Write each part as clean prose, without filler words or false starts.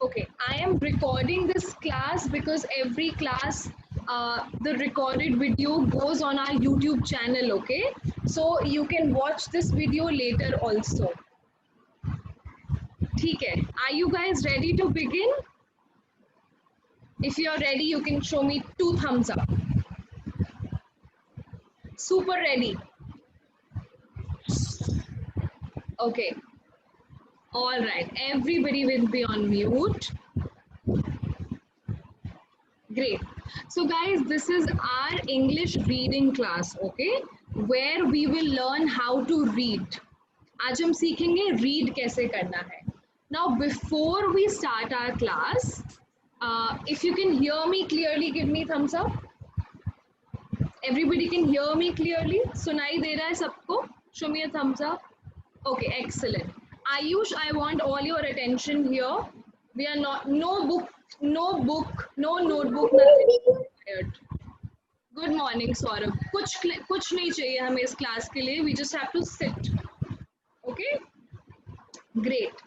Okay, I am recording this class because every class, the recorded video goes on our YouTube channel, okay? So you can watch this video later also. ठीक है? Are you guys ready to begin? If you're ready, you can show me 2 thumbs up. Super ready. Okay. All right. Everybody will be on mute. Great. So guys, this is our English reading class, okay? Where we will learn how to read. आज हम सीखेंगे read कैसे करना है. Now before we start our class, if you can hear me clearly, give me thumbs up. Everybody can hear me clearly? सुनाई दे रहा है सबको? Show me a thumbs up. Okay, excellent. Ayush, I want all your attention here. We are not, no book, no notebook, nothing required. Good morning, Saurabh. कुछ नहीं चाहिए हमें इस class के लिए. We just have to sit. Okay? Great.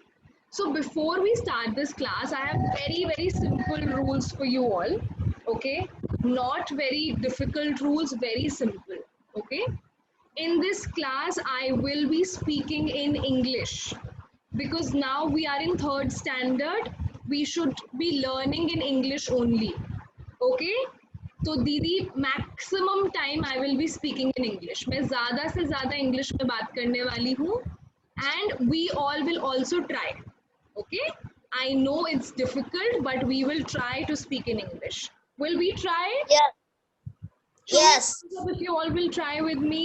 So before we start this class, I have very simple rules for you all. Okay? Not very difficult rules, very simple. Okay? In this class, I will be speaking in English because now we are in 3rd standard. We should be learning in English only. Okay? तो दीदी maximum time I will be speaking in English. मैं ज़्यादा से ज़्यादा English में बात करने वाली हूँ and we all will also try. Okay, I know it's difficult but we will try to speak in English. Will we try? Yes. If you all will try with me.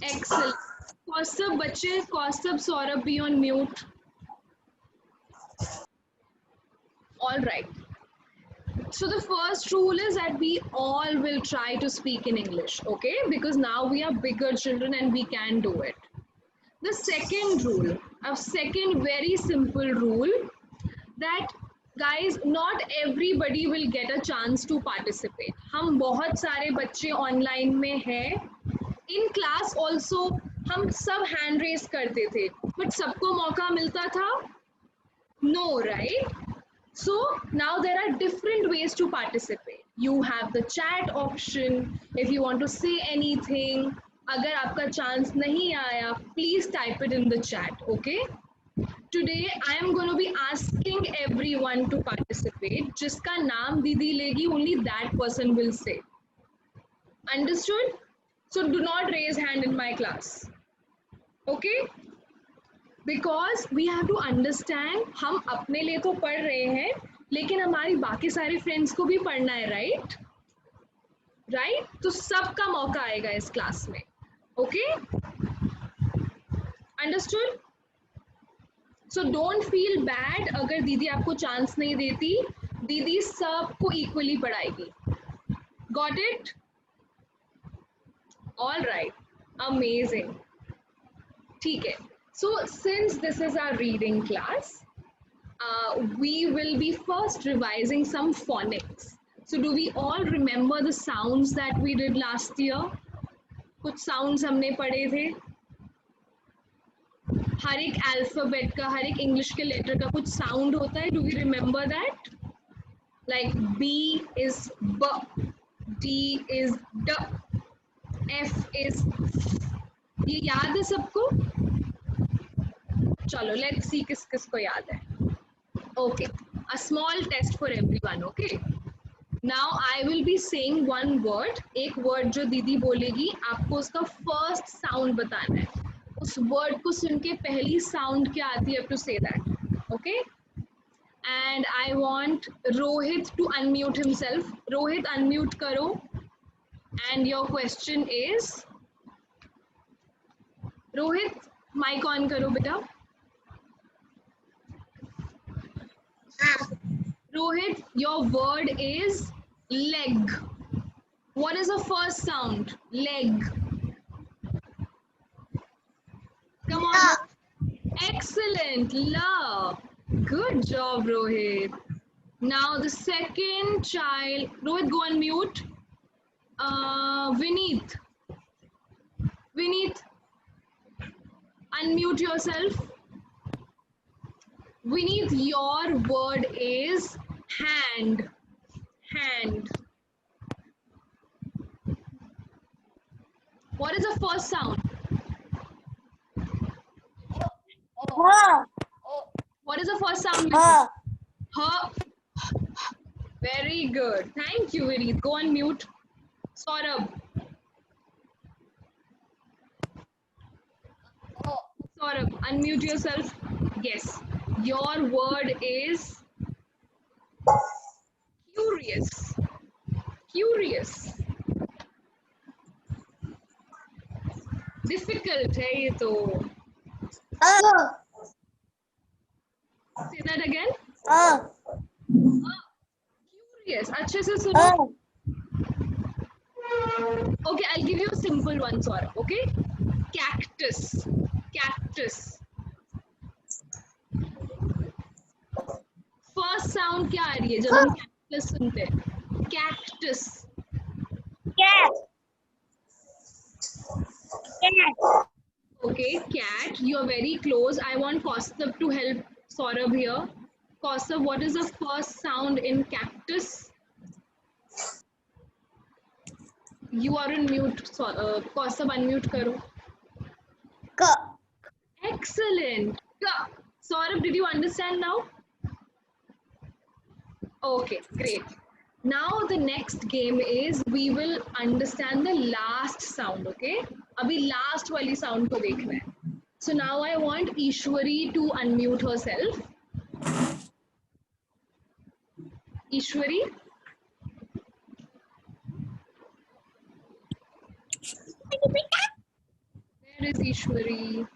Excellent. Kaustubh, बच्चे, Kaustubh, Saurabh, be on mute. All right. So the first rule is that we all will try to speak in English, okay? Because now we are bigger children and we can do it. The second rule, a second very simple rule, that guys, not everybody will get a chance to participate. हम बहुत सारे बच्चे online में हैं. In class also हम सब hand raise करते थे, but सबको मौका मिलता था? No, right? So now there are different ways to participate. You have the chat option. If you want to say anything, अगर आपका chance नहीं आया, please type it in the chat. Okay? Today I am going to be asking everyone to participate. जिसका नाम दीदी लेगी, only that person will say. Understood? So do not raise hand in my class. Okay? Because we have to understand, हम अपने लिए तो पढ़ रहे हैं लेकिन हमारी बाकी सारे फ्रेंड्स को भी पढ़ना है, राइट? राइट? तो सबका मौका आएगा इस क्लास में. Okay? Understood? So don't feel bad अगर दीदी आपको चांस नहीं देती. दीदी सबको इक्वली पढ़ाएगी. Got it? All right, amazing. ठीक है. So since this is our reading class, we will be first revising some phonics. So do we all remember the sounds that we did last year? कुछ sounds हमने पढ़े थे. हर एक alphabet का, हर एक English के letter का कुछ sound होता है. Do we remember that? Like B is B, D is D, F is F. ये याद है सबको? चलो, let's see किस किस को याद है. Okay, a small test for everyone. Okay, now I will be saying one word. एक word जो दीदी बोलेगी, आपको उसका first sound बताना है. उस word को सुन के पहली sound क्या आती है, you have to say that. Okay, and I want Rohit to unmute himself. Rohit, unmute करो. And your question is, Rohit, mic on करो बेटा. Rohit, your word is leg. What is the first sound? Leg. Come on. Excellent. La. Good job, Rohit. Now the second child. Rohit, go on mute. Vineet. Vineet, unmute yourself. Vineet, your word is hand. Hand. What is the first sound? Ha. What is the first sound? Ha. Huh. Very good. Thank you, Vineet. Go on mute. Saurabh. Saurabh, unmute yourself. Yes. Your word is curious. Curious. Difficult है ये तो. Ha. Say that again. Ha. Curious. अच्छे से सुनो. Ha. Okay, I'll give you a simple one, Saurabh. Okay. Cactus. Cactus. First sound क्या आ रही है जब हम cactus सुनते हैं? Cactus. Cat. Cat. Okay, cat. You're very close. I want Kaustubh to help Saurabh here. Kaustubh, what is the first sound in cactus? You are on mute. Kaustubh, unmute karo. Ka. Excellent. Ka. Saurabh, did you understand now? Okay, great. Now the next game is we will understand the last sound, okay? अभी last वाली sound को देखना है. So now I want Ishwari to unmute herself. Ishwari. Where is Ishwari?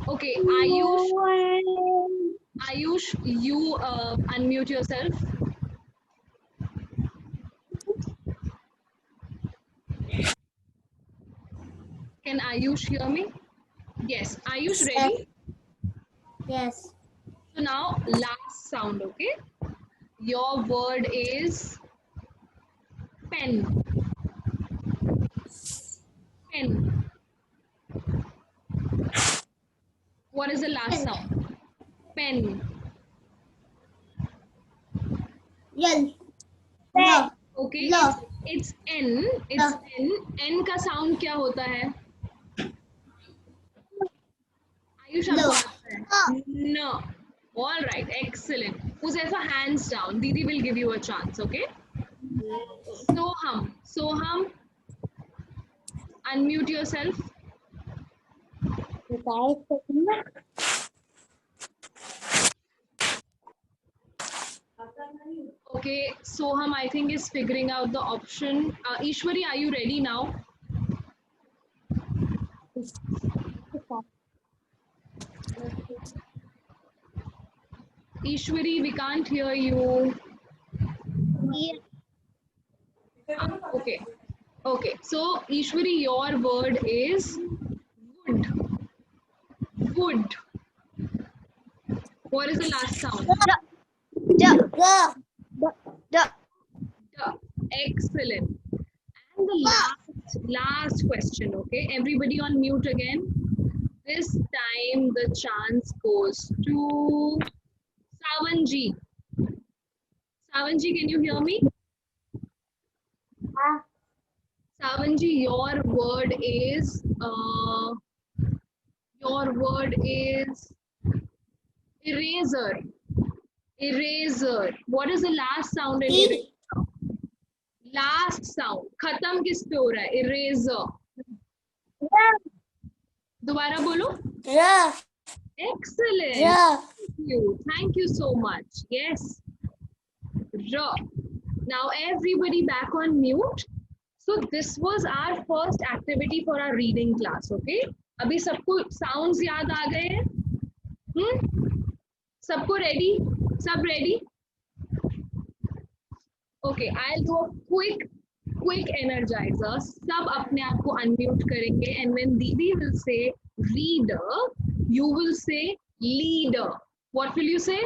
Okay, Ayush, you unmute yourself. Can Ayush hear me? Yes. Ayush, ready? Yes. So now last sound, okay? Your word is pen. Pen. What is the last sound? Pen. Yell. No. Okay. No. It's N. It's N. N का sound क्या होता है? Ayush No. आपको आता है? No. All right. Excellent. Huzaifa, hands down. Didi will give you a chance. Okay. Soham. Soham. Unmute yourself. Okay, Soham, I think is figuring out the option. Ishwari, are you ready now? Ishwari, we can't hear you. Okay. Okay. So, Ishwari, your word is wood. Wood. What is the last sound? Duh. Excellent. And the last question, okay? Everybody on mute again. This time the chance goes to Savanji. Savanji, can you hear me? Savanji, your word is eraser. Eraser. What is the last sound in eraser? Last sound. खत्म किस पे हो रहा है? Eraser. दोबारा बोलो. Excellent. Thank you so much. Yes. R. Now everybody back on mute. So this was our first activity for our reading class. Okay. अभी सबको sounds याद आ गए हैं? सबको ready? सब ready? Okay. I'll do a quick energizer. सब अपने आप को unmute करेंगे and when Didi will say reader, you will say leader. What will you say?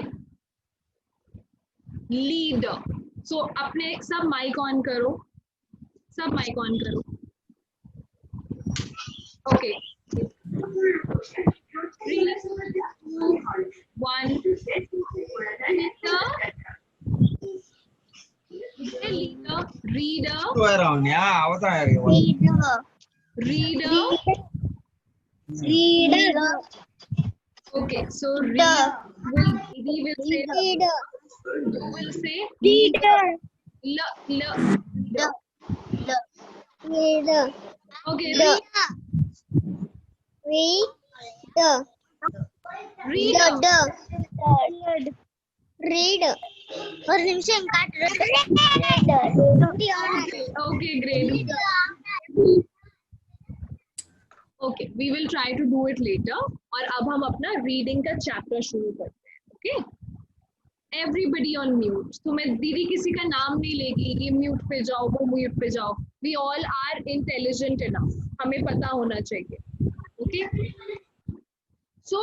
Leader. So अपने सब mic on करो. सब mic on करो. Okay. 3, 2, 1. Reader. Reader. Okay, so reader we will say Reader. reader. Reader. Okay, reader. Read. और निमिषम काट Okay, great. Okay, we will try to do it later. और अब हम अपना रीडिंग का चैप्टर शुरू करते हैं. Okay? Everybody on mute. तो मैं दीदी किसी का नाम नहीं लेगी, ये म्यूट पे जाओ, वो म्यूट पे जाओ. We all are intelligent enough. हमें पता होना चाहिए. Okay? So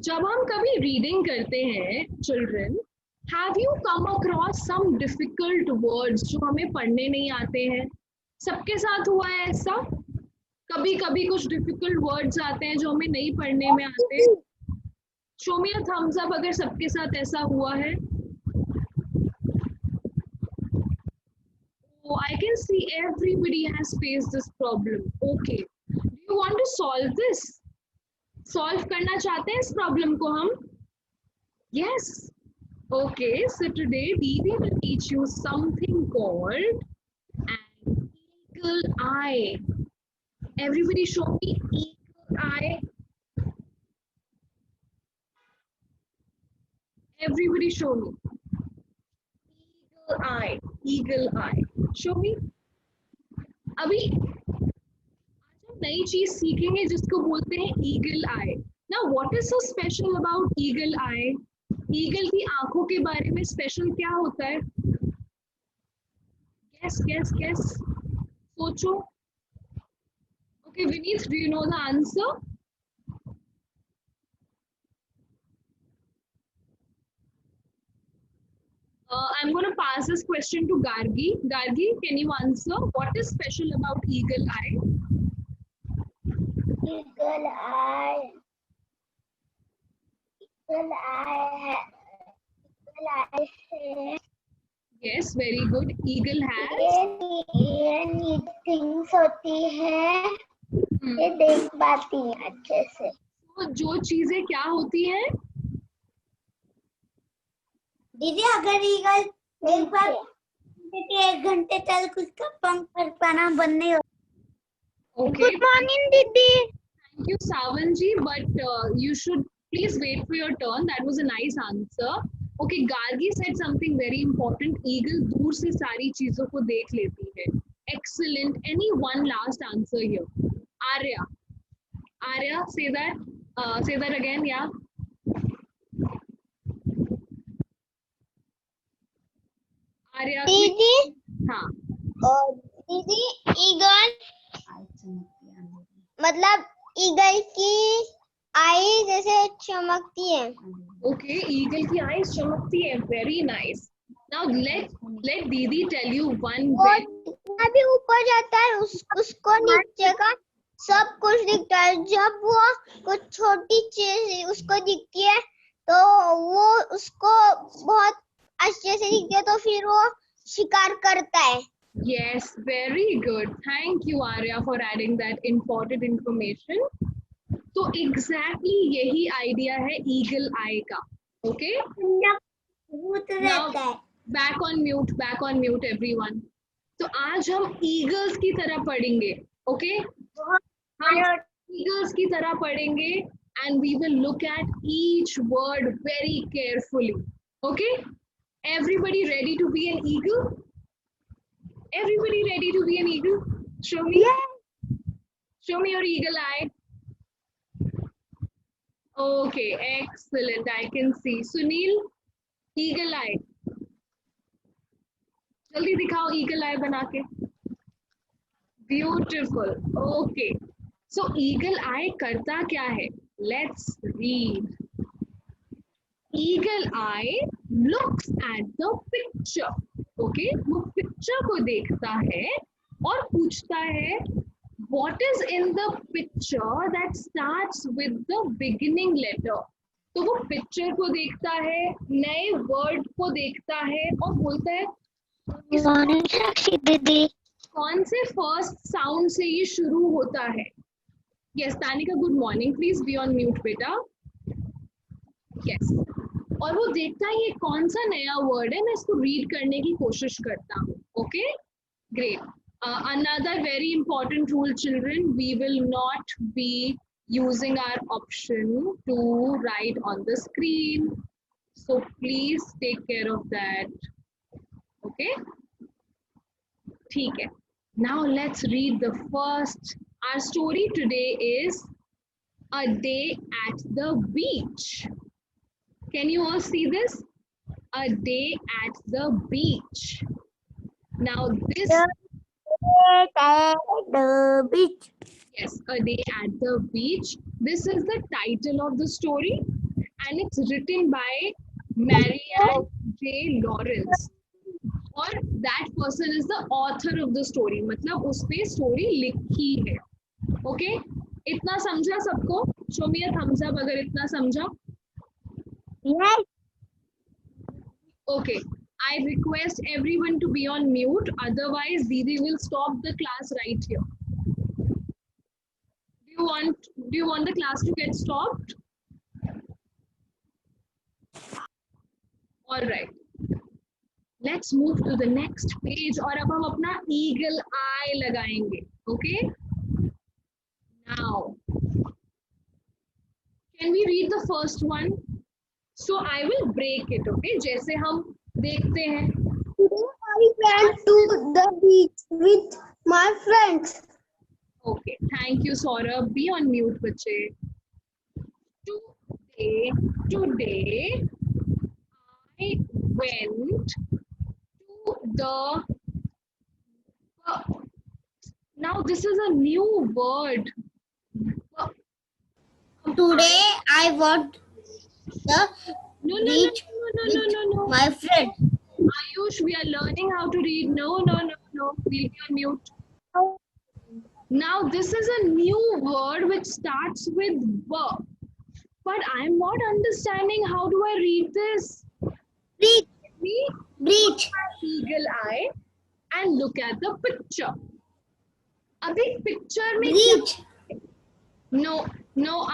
जब हम कभी रीडिंग करते हैं, children, have you come across some difficult words जो हमें पढ़ने नहीं आते हैं? सबके साथ हुआ है ऐसा? कभी कभी कुछ डिफिकल्ट वर्ड्स आते हैं जो हमें नहीं पढ़ने में आते. Show me a thumbs up अगर सबके साथ ऐसा हुआ है. Oh, I can see everybody has faced this problem. Okay, do you want to solve this? Solve करना चाहते हैं इस प्रॉब्लम को हम? Yes. Okay, so today Didi will teach you something called an eagle eye. Everybody show me eagle eye. Everybody show me. Eagle eye. Eagle eye. Show me. अभी आज हम नई चीज सीखेंगे जिसको बोलते हैं eagle eye. Now what is so special about eagle eye? Eagle की आंखों के बारे में स्पेशल क्या होता है? Guess. सोचो. Okay, Vineet, do you know the answer? I'm going to pass this question to Gargi. Gargi, can you answer? What is special about eagle eye? Eagle eye. Eagle eye. Eagle eye है. Yes, very good. Eagle has. ये NEET things होती है. ये देख पाती है अच्छे से. तो जो चीजें क्या होती हैं? दीदी अगर ईगल एक बार 1 घंटे तक उसका पंख फड़फड़ाना बंद नहीं होता. Okay. Good morning, दीदी. Thank you, Savanji, but you should please wait for your turn. That was a nice answer. Okay, Gargi said something very important. Eagle दूर से सारी चीजों को देख लेती है. Excellent. Any one last answer here? Arya, say that again, yeah. Arya. दीदी. हाँ. दीदी ईगल मतलब ईगल की आई जैसे चमकती है. Okay, eagle की eyes चमकती है. Very nice. Now let Didi tell you one bit. जितना भी ऊपर जाता है उसको नीचे का सब कुछ दिखता है. जब वो कुछ छोटी चीज उसको दिखती है तो वो उसको बहुत अच्छे से दिखती है, तो फिर वो शिकार करता है. Yes, very good. Thank you, Arya, for adding that important information. तो exactly यही idea है eagle eye का. Okay? भूत रहता है. Back on mute, everyone. तो आज हम eagles की तरह पढ़ेंगे. Okay? हम eagles की तरह पढ़ेंगे and we will look at each word very carefully. Okay? Everybody ready to be an eagle? Everybody ready to be an eagle? Show me. Yeah. Show me your eagle eye. Okay, excellent. I can see. Sunil, eagle eye. जल्दी दिखाओ eagle eye बना के. Beautiful. Okay. So eagle eye करता क्या है? Let's read. Eagle eye looks at the picture. Okay, वो picture को देखता है और पूछता है what is in the picture that starts with the beginning letter? तो वो पिक्चर को देखता है, नए वर्ड को देखता है और बोलता है कौन से फर्स्ट साउंड से ये शुरू होता है. Yes Tanika, good morning, please be on mute बेटा. यस, और वो देखता है ये कौन सा नया वर्ड है, मैं इसको रीड करने की कोशिश करता हूँ. Okay, great. Another very important rule, children, we will not be using our option to write on the screen. So please take care of that. Okay? ठीक है. Now let's read the first. Our story today is A Day at the Beach. Can you all see this? A Day at the Beach. Now this at the beach. yes, A Day at the Beach. This is the title of the story and it's written by Marianne J. Lawrence. और that person is the author of the story. मतलब उस पे story लिखी है. Okay? इतना समझा सबको? Show me a thumbs up अगर इतना समझा. Yes. Okay. I request everyone to be on mute. Otherwise, Didi will stop the class right here. Do you want the class to get stopped? All right. Let's move to the next page. और अब हम अपना eagle eye लगाएंगे. Okay? Now, can we read the first one? So I will break it. Okay? जैसे हम देखते हैं. Today I went to the beach with my friends. Okay, thank you, Saurabh. Be on mute, बच्चे. Today, I went to the. Now this is a new word. Today I went the beach No. my friend. Ayush, we are learning how to read. No. We'll be on mute. Now this is a new word which starts with B. But I'm not understanding how do I read this. Beach. Let me Beach. eagle eye and look at the picture. अभी picture में Beach. No,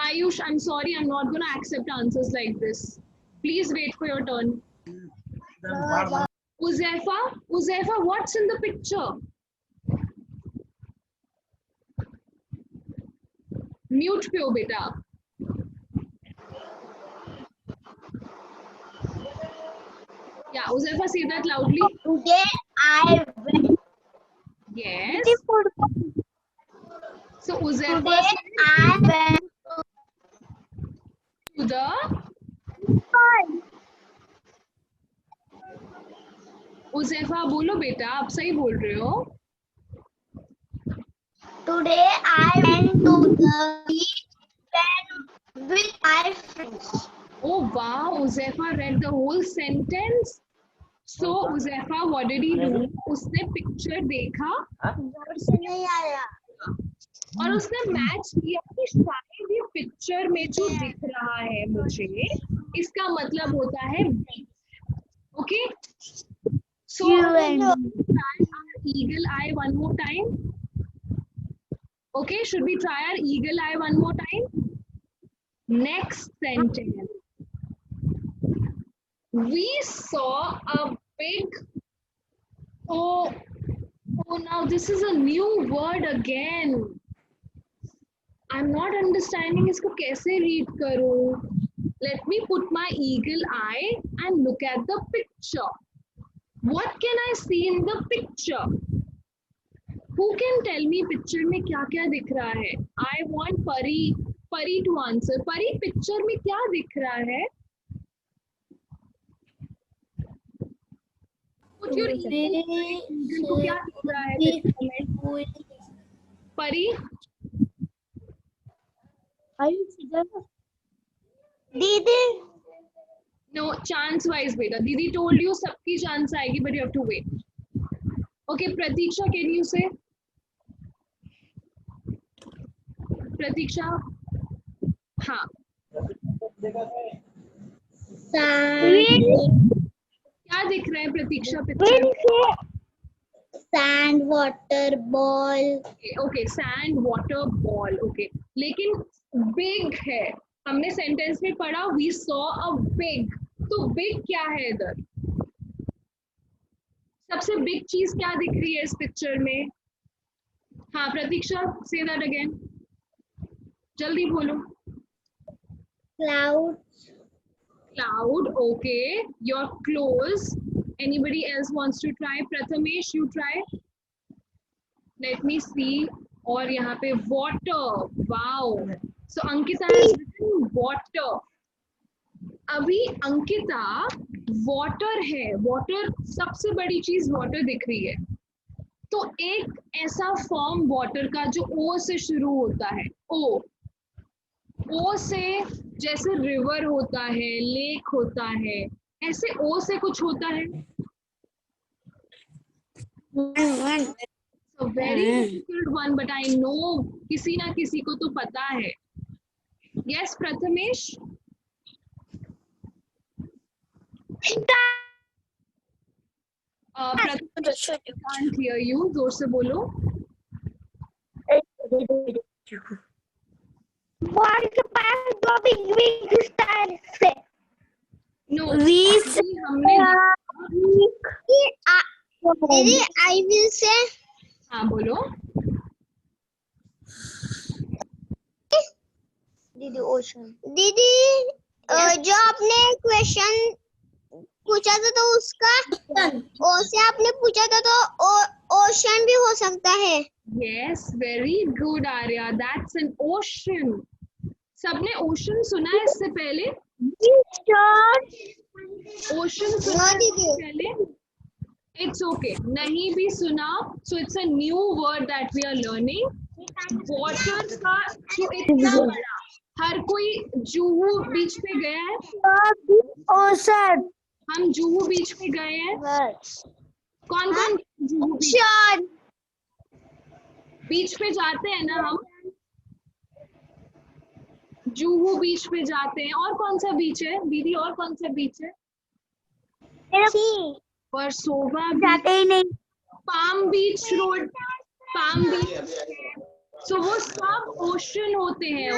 Ayush, I'm sorry, I'm not going to accept answers like this. Please wait for your turn. Uzaifa, what's in the picture? Mute पे हो बेटा. Yeah, Uzaifa, say that loudly. Today I went. Yes. So Uzaifa Today I went to the Uzaifa बोलो बेटा, आप सही बोल रहे हो. Today I went to the beach with my friends. Oh wow, Uzaifa read the whole sentence. So Uzaifa, what did he do? उसने picture देखा नहीं आया. और उसने मैच किया कि शायद ये पिक्चर में जो दिख रहा है मुझे, इसका मतलब होता है beach. Okay, so try our eagle eye one more time. Okay, should we try our eagle eye one more time? Next sentence. We saw a big. Oh, now this is a new word again. I'm not understanding इसको कैसे read करूँ. Let me put my eagle eye and look at the picture. What can I see in the picture? Who can tell me picture में क्या क्या दिख रहा है? I want Pari to answer. Pari, picture में क्या दिख रहा है? Put your eagle को क्या दिख रहा है picture में? Pari? दीदी. No, chance wise beta. Didi told you सबकी chance आएगी, but you have to wait. Okay, Pratiksha, can you say? प्रतीक्षा, हाँ क्या दिख रहा है Pratiksha picture? Sand water ball. Okay, sand water ball. Okay, लेकिन बिग है, हमने सेंटेंस में पढ़ा वी सॉ अ बिग. तो बिग क्या है इधर? सबसे बिग चीज क्या दिख रही है इस पिक्चर में? हाँ प्रतीक्षा, से दैट अगेन, जल्दी बोलो. Cloud. Cloud. Okay, you're close. Anybody else wants to try? Prathamesh, you try. Let me see. और यहाँ पे water. Wow. So Ankita has written water. अभी अंकिता water है. Water सबसे बड़ी चीज water दिख रही है. तो एक ऐसा फॉर्म वाटर का जो ओ से शुरू होता है. ओ से जैसे रिवर होता है, लेक होता है, ऐसे ओ से कुछ होता है. Very difficult one, but I know किसी ना किसी को तो पता है. Yes Prathamesh. Prathamesh can't hear you, जोर से बोलो. नो, हमने दीदी आई विल से. हाँ बोलो. दीदी ओशन. दीदी जो आपने क्वेश्चन पूछा था तो उसका ओ से आपने पूछा था तो ओशन भी हो सकता है. Yes, very good Arya, that's an ocean. सबने ओशन सुना है इससे पहले? ओशन सुना है इससे पहले? इट्स ओके, नहीं भी सुना, so it's a new word that we are learning. Water का जो इतना बड़ा, हर कोई जुहू बीच पे गया है? ओशन. हम जुहू बीच पे गए हैं. कौन कौन जुहू बीच पे जाते हैं ना हम? जुहू बीच पे जाते हैं. और कौन सा बीच है दीदी, और कौन सा बीच है? वर्सोवा जाते ही नहीं. पाम बीच रोड, पाम बीच. सो वो सब ओशन होते हैं.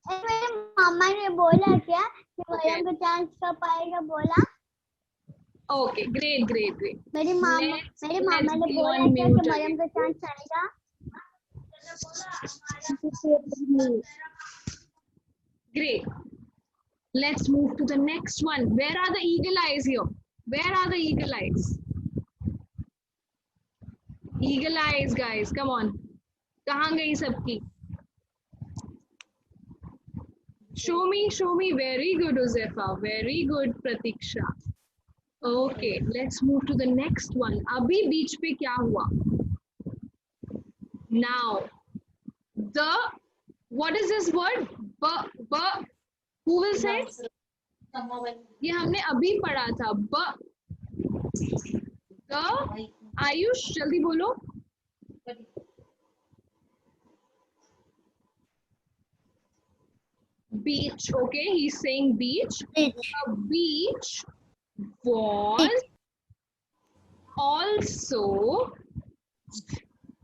मेरे मामा ने बोला क्या कि मरियम का चांस कब आएगा बोला. Okay, great great great. मेरे मामा ने बोला क्या कि मरियम का चांस आएगा. Great. Let's move to the next one. Where are the eagle eyes here? Where are the eagle eyes? Eagle eyes, guys. Come on. कहाँ गई सबकी? Show me. Very good, Uzefa. Very good, Pratiksha. Okay, let's move to the next one. अभी बीच पे क्या हुआ? Now, what is this word? Who will say? ये हमने अभी पढ़ा था. आयुष जल्दी बोलो. Beach. Okay, he's saying beach. A beach was also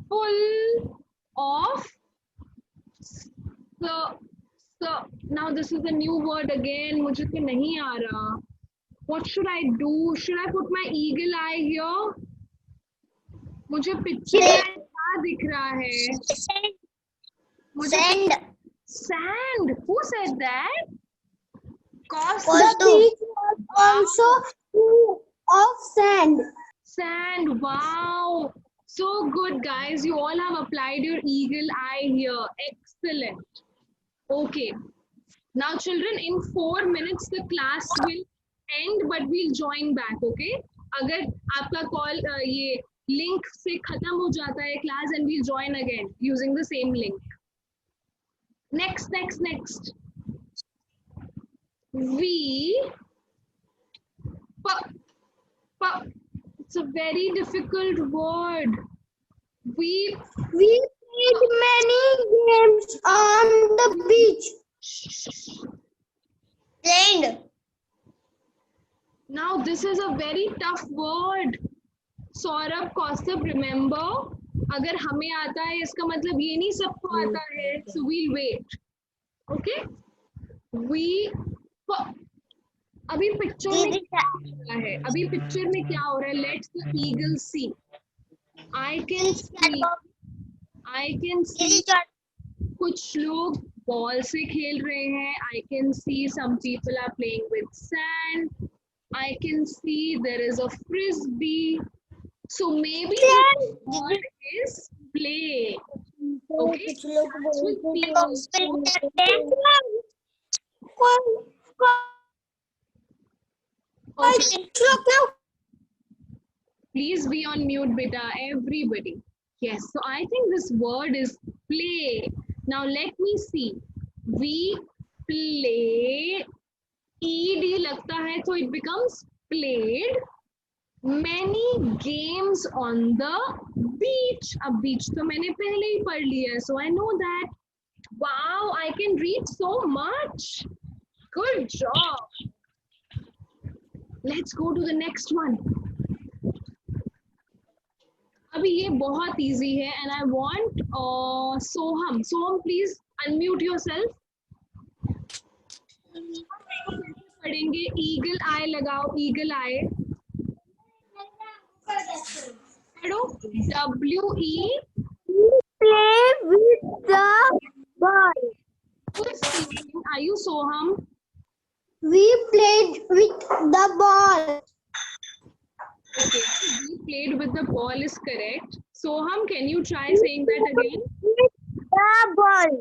full of now this is a new word again. मुझे तो नहीं आ रहा. What should I do? Should I put my eagle eye here? मुझे पिक्चर में क्या दिख रहा है? Sand. Sand. Who said that? Cause The beach was also full of sand. Sand. Wow. So good, guys. You all have applied your eagle eye here. Excellent. Okay. Now, children, in 4 minutes, the class will end, but we'll join back. Okay. अगर आपका call ये link से खत्म हो जाता है class, and we'll join again using the same link. Next. It's a very difficult word. We played many games on the beach. Played. Now this is a very tough word. Saurabh Kaustubh remember, अगर हमें आता है इसका मतलब ये नहीं सबको आता है. So we'll wait. Okay, we अभी पिक्चर में क्या हो रहा है? अभी पिक्चर में क्या हो रहा है? Let's the eagle see. I can see कुछ लोग बॉल से खेल रहे हैं. I can see some people are playing with sand. I can see there is a frisbee. So maybe the word is play. Okay. Please be on mute, beta. Everybody. Yes. So I think this word is play. Now let me see. We play. Ed लगता है तो it becomes played. Many games on the beach. अब beach तो मैंने पहले ही पढ़ लिया है, so I know that. Wow, I can read so much. Good job. Let's go to the next one. अभी ये बहुत easy है and I want Soham. Soham, please unmute yourself. पढ़ेंगे eagle eye लगाओ, eagle eye. W-E. Play with the ball. Who is speaking? Are you Soham? We played with the ball. Okay, we played with the ball is correct. Soham, can you try saying that again? The ball.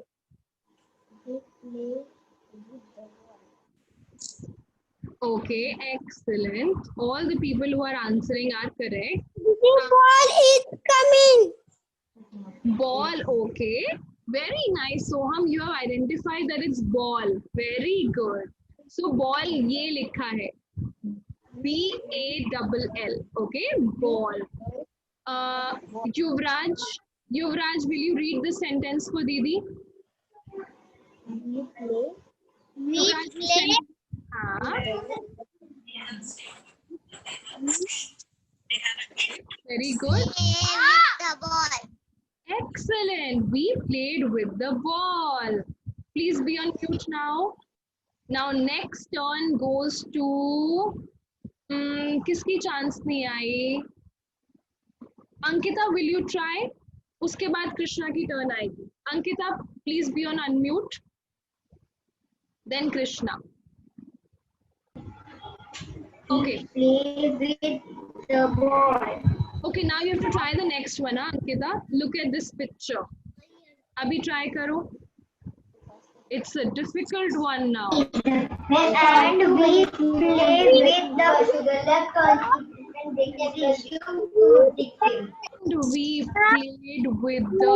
Okay, excellent. All the people who are answering are correct. The ball is coming. Ball, okay. Very nice, Soham. You have identified that it's ball. Very good. So ball ये लिखा है. B-A-L-L. Okay, ball. Yuvraj, will you read the sentence for Didi? We play. Yuvraj, We play. Very good. With the ball. Excellent. We played with the ball. Please be on mute now. Now next turn goes to किसकी chance नहीं आई? Ankita, will you try? उसके बाद कृष्णा की turn आएगी. Ankita, please be on unmute. Then Krishna. Okay. Play with the ball. Okay, now you have to try the next one, Ankita. Look at this picture. Abhi try karo. It's a difficult one now. And we play with the And we played with the.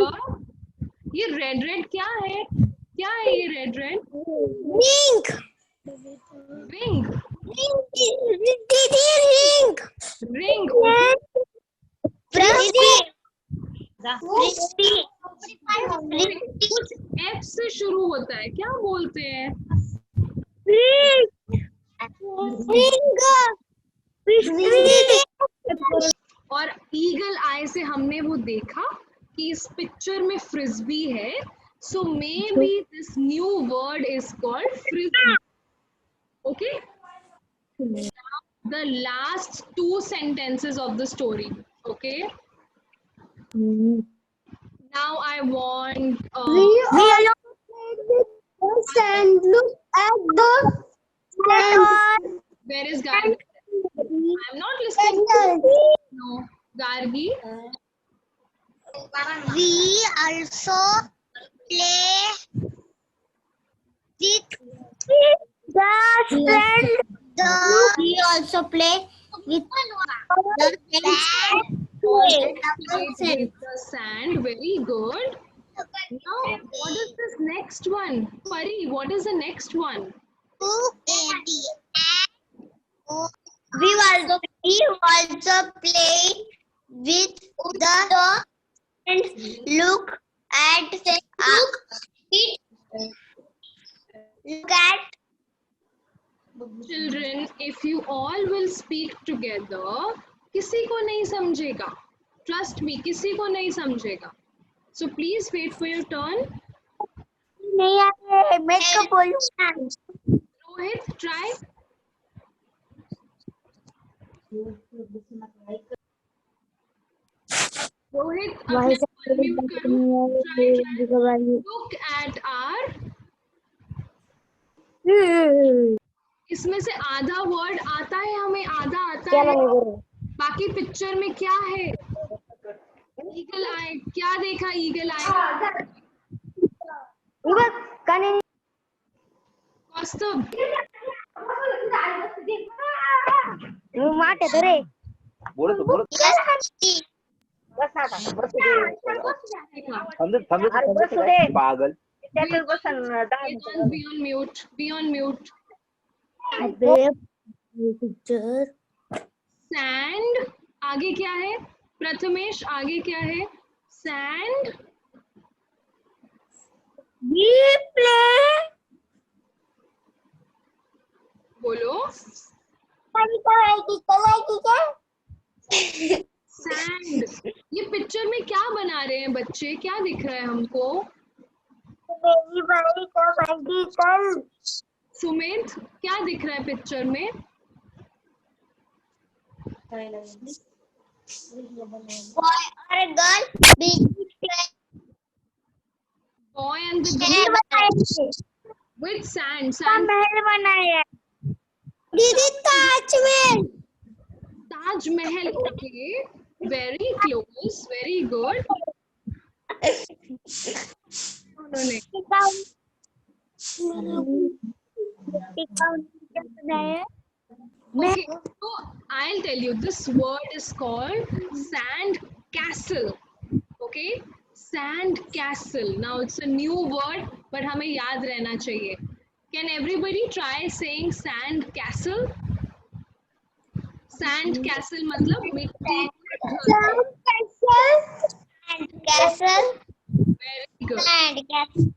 ये red क्या है? क्या है ये red? ring. Ring. Ring. Ring. कुछ F से शुरू होता है, क्या बोलते हैं? और ईगल आई से हमने वो देखा कि इस पिक्चर में फ्रिस्बी है, so maybe this new word is called frisbee. Okay. Now, the last two sentences of the story. Okay. Now I want. We alone played with the sand. Look at the sand. Where is Gargi? I'm not listening. No, Gargi. We also play with the sand. We also play with the sand. With the sand. Very good. Now, what is this next one? Pari, what is the next one? We also play with the and look at look at Children, if you all will speak together, किसी को नहीं समझेगा. Trust me, किसी को नहीं समझेगा. So please wait for your turn. नहीं आए मैं तो बोलूँगा. Rohit, try. Rohit, अपने unmute करो. Try. Look at our. इसमें से आधा वर्ड आता है हमें, आधा आता है. बाकी पिक्चर में क्या है? ईगल आई. क्या देखा ईगल आई? कौस्तुभ, बोलो तो बोलो पागल. be on mute. Be on mute. Sand. आगे क्या है? प्रथमेश, आगे क्या है? Sand. बोलो. Sand. ये पिक्चर में क्या बना रहे हैं बच्चे? क्या दिख रहा है हमको? सुमित, क्या दिख रहा है पिक्चर में? boy or a girl Boy and the girl with sand. Sand. महल बनाया दीदी Taj Mahal. Taj Mahal. Okay. Very close. Very good. Okay, so I'll tell you, this word is called sand castle. Okay, sand castle. Now it's a new word, but हमें याद रहना चाहिए. Can everybody try saying sand castle? Sand castle मतलब मिट्टी. Sand castle. Very good. Sand castle.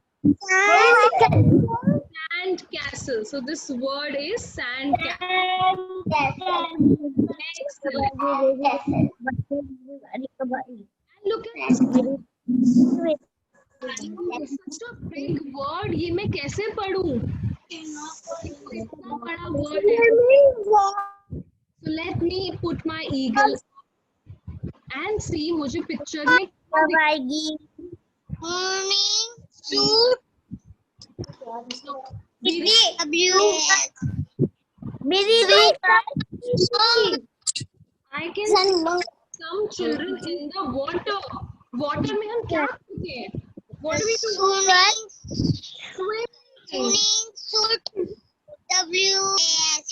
Sand castle. So this word is sand castle. Excellent. And look at this. It's such a big word. ये मैं कैसे पढ़ूं? इतना बड़ा word है. So let me put my eagle and see मुझे picture में क्या दिख Suit. I can see some children in the water. Water में हम क्या करते हैं? What do we do? Swimming. Suit. W-S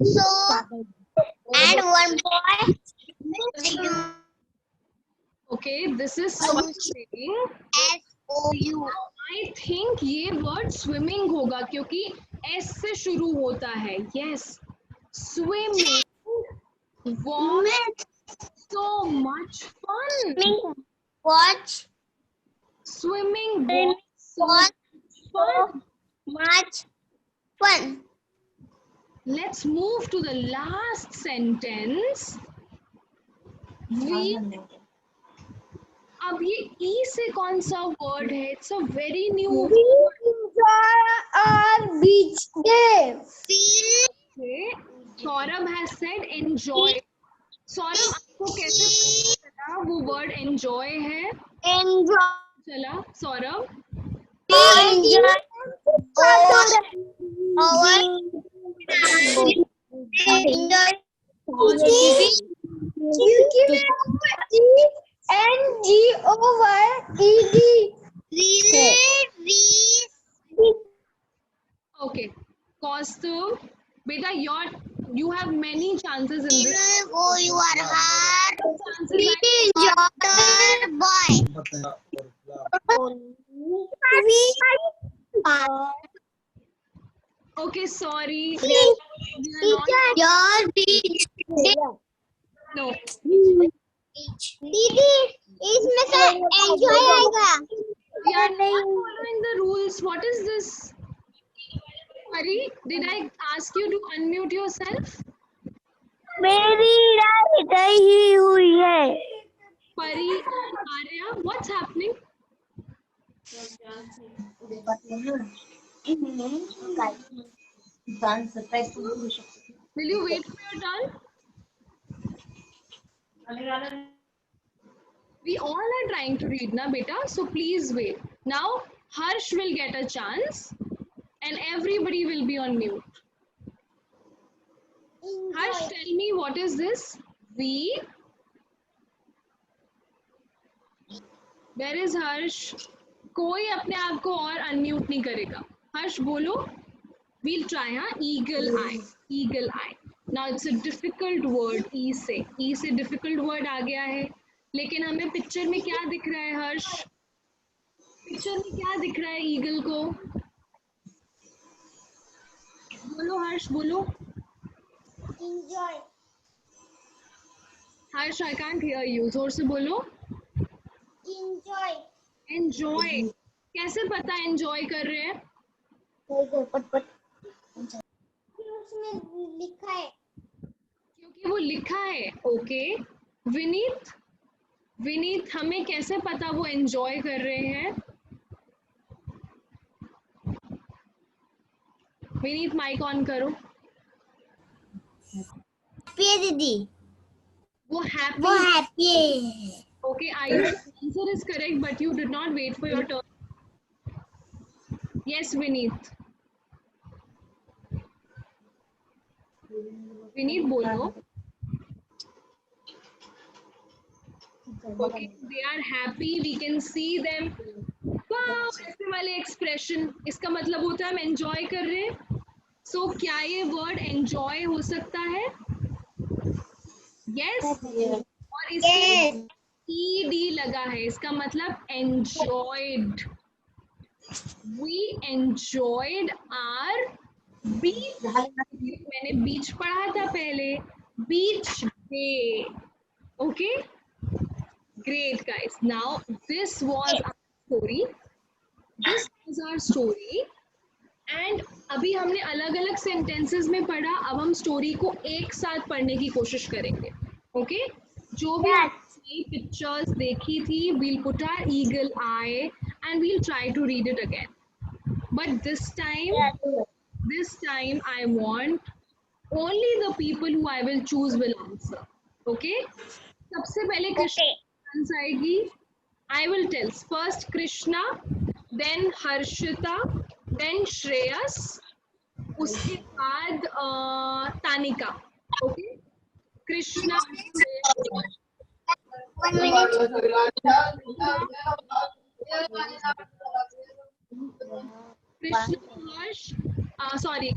so and one boy. Okay, this is swimming. S-O-U. I think ये word swimming होगा क्योंकि S से शुरू होता है. Yes, swimming was so much fun. Watch. Swimming was so fun. Much fun. Let's move to the last sentence. We. अब ये E से कौन सा word है? It's a very new word. Our beach day. Okay. Saurabh has said enjoy. Saurabh, आपको कैसे पता चला वो word enjoy है? Enjoy. चला Saurabh. Enjoy. Okay. Kaustubh, beta, you have many chances in this. Go your heart. Chances Okay, sorry. Your beach. No. दीदी इसमें से एंजॉय आएगा। We are not following the rules. What is this? Pari, did I ask you to unmute yourself? मेरी राय गई हुई है। Pari and Arya, what's happening? Will you wait for your turn? We all are trying to read, na beta. So please wait. Now Harsh will get a chance, and everybody will be on mute. Harsh, tell me what is this? V. Where is Harsh? कोई अपने आप को और unmute नहीं करेगा. Harsh बोलो. We'll try, huh? Eagle eye. Eagle eye. Now it's a difficult word. E से difficult word आ गया है. लेकिन हमें पिक्चर में क्या दिख रहा है हर्ष? पिक्चर में क्या दिख रहा है ईगल को? बोलो हर्ष, बोलो. Enjoy. Harsh, I can't hear you. जोर से बोलो. Enjoy. Enjoy. कैसे पता enjoy कर रहे हैं? उसमें लिखा है। क्योंकि वो लिखा है. ओके. विनीत हमें कैसे पता वो एंजॉय कर रहे हैं? विनीत माइक ऑन करो. दीदी वो हैप्पी. है। Okay, answer is correct, but you did not wait for your turn. Yes, Vineet. Vineet, bolo. Okay, they are happy. We can see them. Wow, ऐसे वाले expression. इसका मतलब होता है हम enjoy कर रहे हैं. So क्या ये word enjoy हो सकता है? Yes. और इसमें ed लगा है. इसका मतलब enjoyed. We enjoyed our beach. मैंने beach पढ़ा था पहले. Beach day. Okay. Great guys. Now this was our story. This was our story. And अभी हमने अलग अलग sentences में पढ़ा. अब हम story को एक साथ पढ़ने की कोशिश करेंगे. Okay? जो भी हमने pictures देखी थी, we'll put our eagle eye and we'll try to read it again. But this time I want only the people who I will choose will answer. Okay? सबसे पहले कृष्णा आंसर आएगी. I will tell first Krishna, then Harshita, then Shreyas, उसके बाद Tanika. Okay? Krishna, One minute.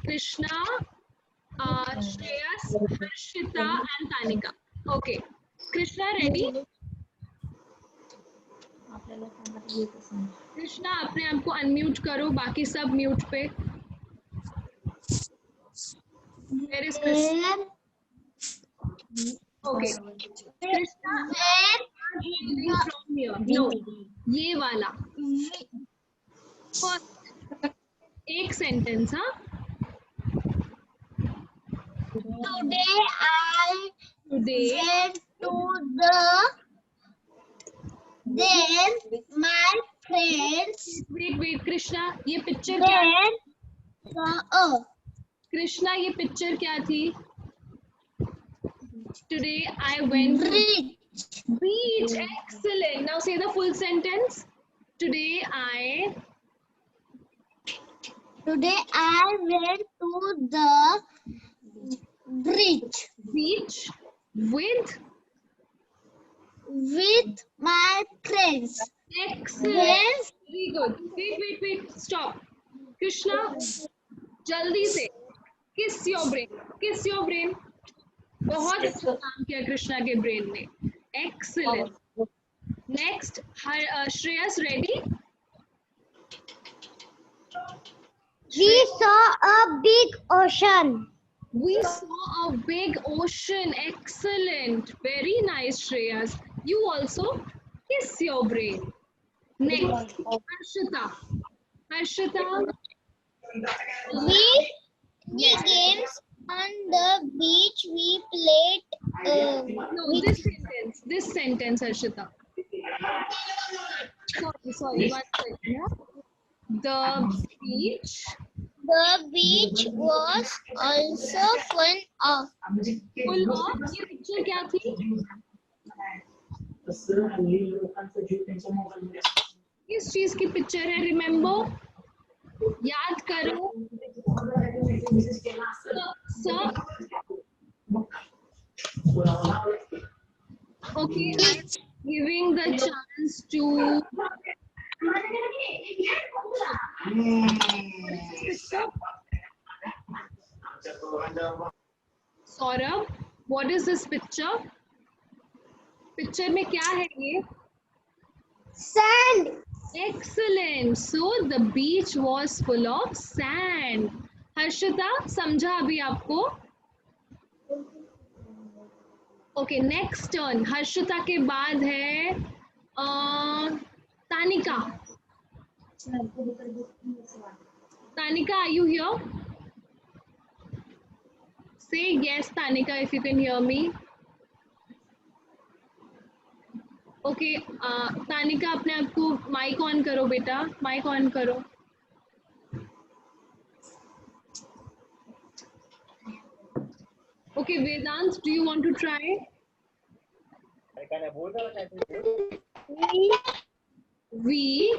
Krishna, Shreyas, Harshita and Tanika. Okay. Krishna ready? Krishna अपने आप को unmute करो. बाकी सब म्यूट पे. Where is Krishna? Okay. Krishna from here. No. ये वाला. First, एक सेंटेंस. हाँ. Today I Today went to the then my friends wait Krishna ये पिक्चर क्या है? oh कृष्णा ये पिक्चर क्या थी? Today I went to beach. Excellent. Now say the full sentence. Today I went to the beach with my friends. Excellent. Yes. Very good. Wait. Stop. Krishna, जल्दी से. Kiss your brain. बहुत अच्छा काम किया कृष्णा के brain ने. Excellent. Next, Shreyas, ready? We saw a big ocean. We saw a big ocean. Excellent. Very nice, Shreyas. You also kiss your brain. Next, Harshita. Harshita. We Yes. games on the beach. We played. No, this sentence, Harshita. Sorry, one second. Yeah. The beach The beach was also full of full of, ये picture क्या थी? किस चीज की picture है? Remember, याद करो. Okay, I'm giving the chance to Saurabh. What is this picture? Picture में क्या है ये? sand. Excellent. So the beach was full of sand. Harshita, समझा अभी आपको? Okay, next turn. हर्षिता के बाद है Tanika. Tanika, are you here? Say yes, Tanika, if you can hear me. Okay, Tanika, अपने आप को माइक ऑन करो बेटा, माइक ऑन करो. Okay, Vedant, do you want to try? We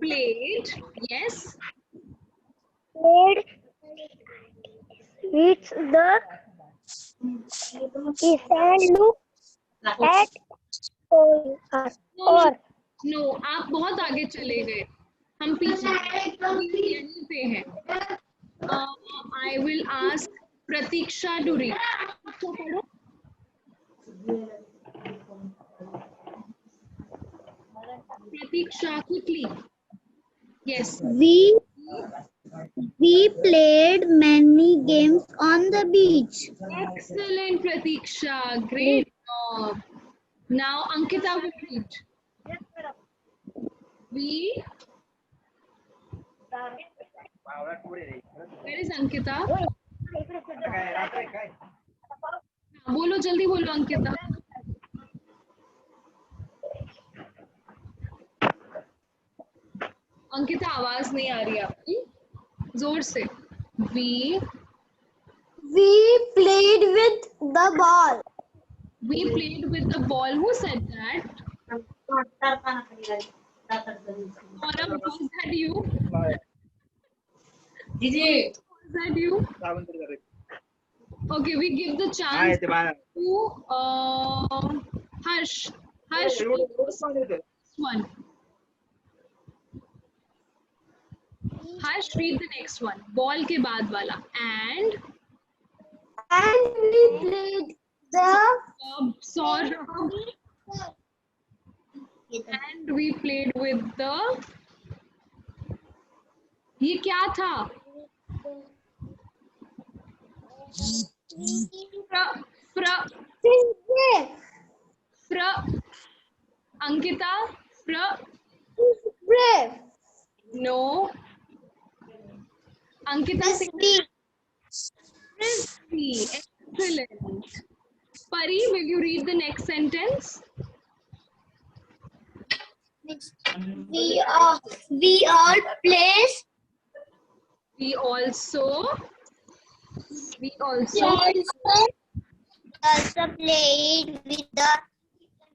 played, yes. Played with the sand. Look at or No, आप बहुत आगे चले गए. हम पीछे यहीं पे हैं. I will ask Pratiksha to read. Pratiksha, quickly. Yes. we played many games on the beach. Excellent, Pratiksha. Great job. Now, Ankita will read. We. Where is Ankita? बोलो जल्दी बोलो अंकिता. अंकिता आवाज नहीं आ रही आपकी, जोर से. We played with the ball. played with the ball. Who said that? Saurabh, was that you? Was that you? Okay, we give the chance to Harsh. Harsh, read this one. Harsh, read the next one. Ball के बाद वाला. And we played the Saurabh. And we played with the. ये क्या था? Ankita, no. Ankita, frisbee. Excellent. Pari, will you read the next sentence? we all plays. We also Also played with the.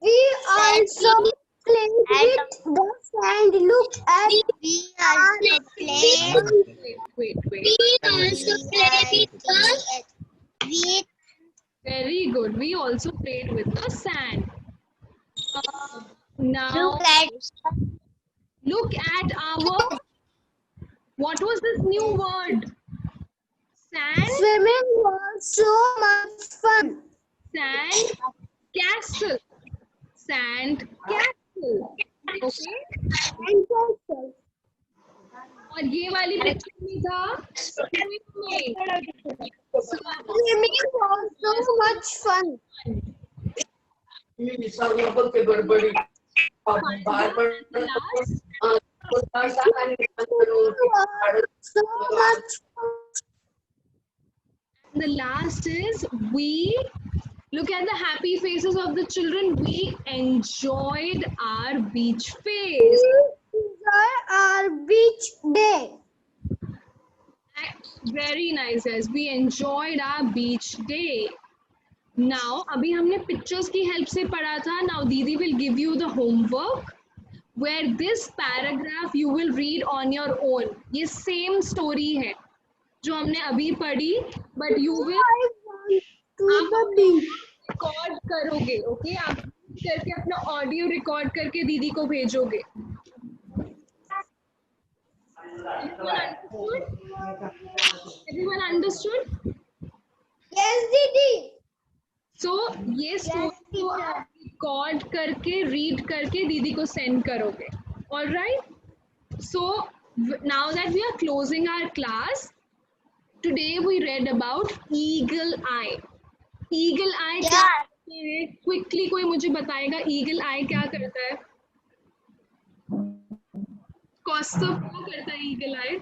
We also played with the sand. Look at. We also played. Wait. We also played with. Very good. We also played with the sand. Now look at our. What was this new word? Sand. Swimming was so much fun. Sand castle. Sand castle. Okay. And castle. और ये वाली picture में था swimming में। Swimming was so much fun. So much The last is we look at the happy faces of the children. We enjoyed our beach phase. enjoy our beach day. Very nice, guys. We enjoyed our beach day. Now, अभी हमने pictures की help से पढ़ा था. Now, Didi will give you the homework where this paragraph you will read on your own. ये same story है जो हमने अभी पढ़ी, but you will To the beach. Record करोगे. ओके, आप करके अपना ऑडियो रिकॉर्ड करके दीदी को भेजोगे. Everyone understood? Yes, Didi. So ये स्टोरी को आप रिकॉर्ड करके रीड करके दीदी को सेंड करोगे. All right? So now that we are closing our class, today we read about eagle eye. Eagle eye क्या है? Quickly कोई मुझे बताएगा eagle eye क्या करता है? कौस्तुभ क्या करता है eagle eye?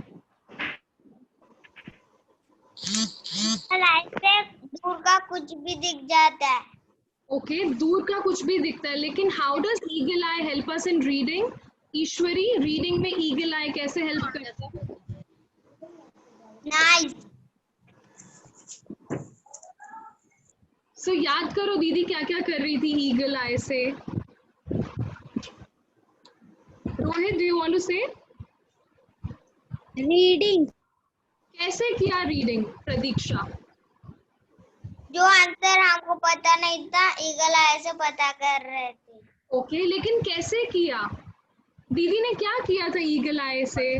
लाइट से दूर का कुछ भी दिख जाता है. ओके, दूर का कुछ भी दिखता है, लेकिन how does eagle I help us in reading? Ishwari, reading में ईगल आई कैसे हेल्प करता है? Nice. सो याद करो दीदी क्या क्या कर रही थी ईगल आई से. Rohit, do you want to say? Reading. कैसे किया रीडिंग प्रतीक्षा? जो आंसर हमको पता नहीं था ईगल आई से पता कर रहे थे. ओके, लेकिन कैसे किया? दीदी ने क्या किया था ईगल आई से?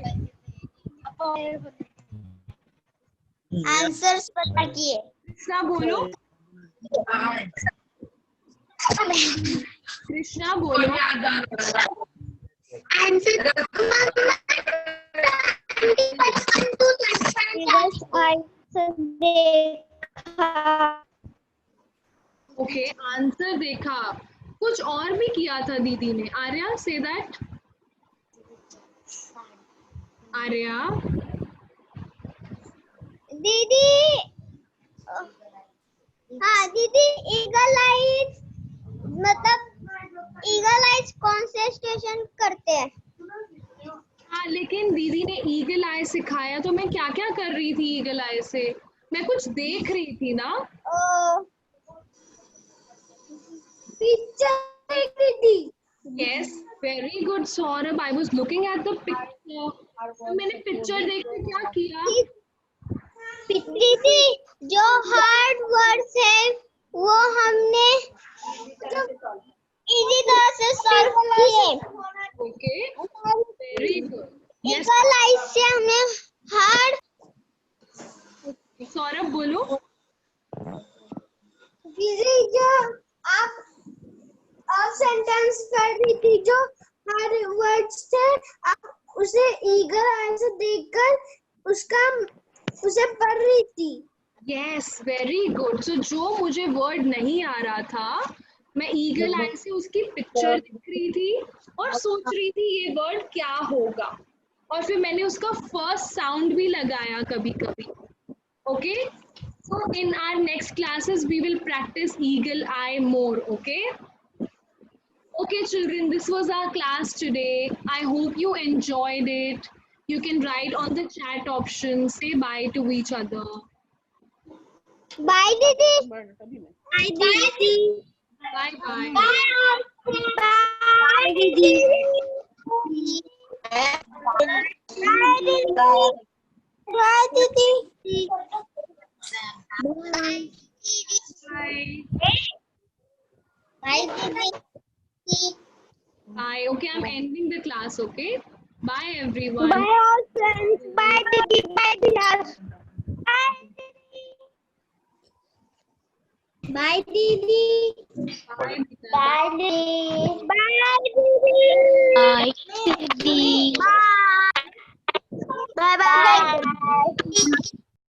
आंसर्स पता किए. कृष्णा बोलो. कृष्णा बोलो. ओके, आंसर देखा. कुछ और भी किया था दीदी ने. Arya, say that. आर्या, दीदी. हाँ दीदी, ईगल आइज मतलब ईगल आइज कॉन्सेंट्रेशन करते हैं. हाँ, लेकिन दीदी ने ईगल आई सिखाया तो मैं क्या क्या कर रही थी ईगल आई से? मैं कुछ देख रही थी ना. पिक्चर देख रही थी. Yes, very good Saurabh. I was looking at the picture. मैंने पिक्चर देख के क्या किया? दीदी, जो हार्ड वर्ड्स है वो हमने इजी तरह से सॉल्व किए. Okay, very good. Yes, eagle eyes से हमें हार्ड. सौरभ बोलो. दीदी, जो आप सेंटेंस पढ़ रही थी जो हार्ड वर्ड्स थे, आप उसे ईगल आई से देखकर उसे पढ़ रही थी. Yes, very good. सो जो मुझे वर्ड नहीं आ रहा था, मैं ईगल आई से उसकी पिक्चर देख रही थी और सोच रही थी ये वर्ड क्या होगा, और फिर मैंने उसका फर्स्ट साउंड भी लगाया कभी कभी. Okay, so in our next classes we will practice eagle eye more. Okay. Okay, children, this was our class today. I hope you enjoyed it. You can write on the chat option, say bye to each other. Bye दीदी. Bye दीदी. Bye bye. Bye दीदी. Bye दीदी. Bye दीदी. Bye. Bye. Bye दीदी. Bye. Okay, I'm ending the class. Okay. Bye everyone. Bye all friends. Bye didi. Bye Bilal. Bye didi. Bye didi. Bye. Bye didi. Bye didi. Bye didi. Bye. Bye bye.